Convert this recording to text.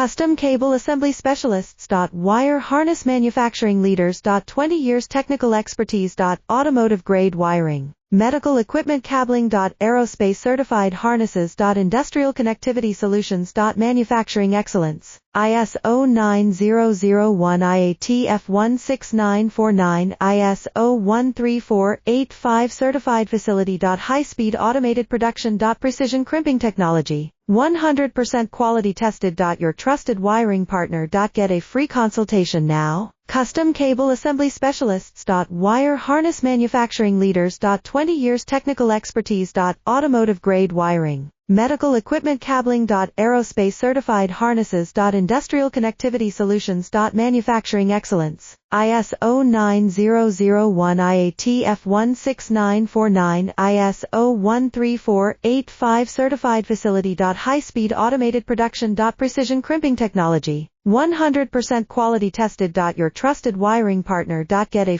Custom Cable Assembly Specialists. Wire Harness Manufacturing Leaders. 20 years technical expertise. Automotive grade wiring, medical equipment cabling. Aerospace certified harnesses. Industrial connectivity solutions. Manufacturing excellence. ISO 9001 IATF 16949 ISO 13485 certified facility. High-speed automated production. Precision crimping technology, 100% quality tested. Your trusted wiring partner. Get a free consultation now. Custom Cable Assembly Specialists. Wire Harness Manufacturing Leaders. 20 years technical expertise. Automotive grade wiring, medical equipment cabling. Aerospace certified harnesses. Industrial connectivity solutions. Manufacturing excellence. ISO 9001 IATF 16949 ISO 13485 certified facility. High-speed automated production. Precision crimping technology, 100% quality tested. Your trusted wiring partner. Get a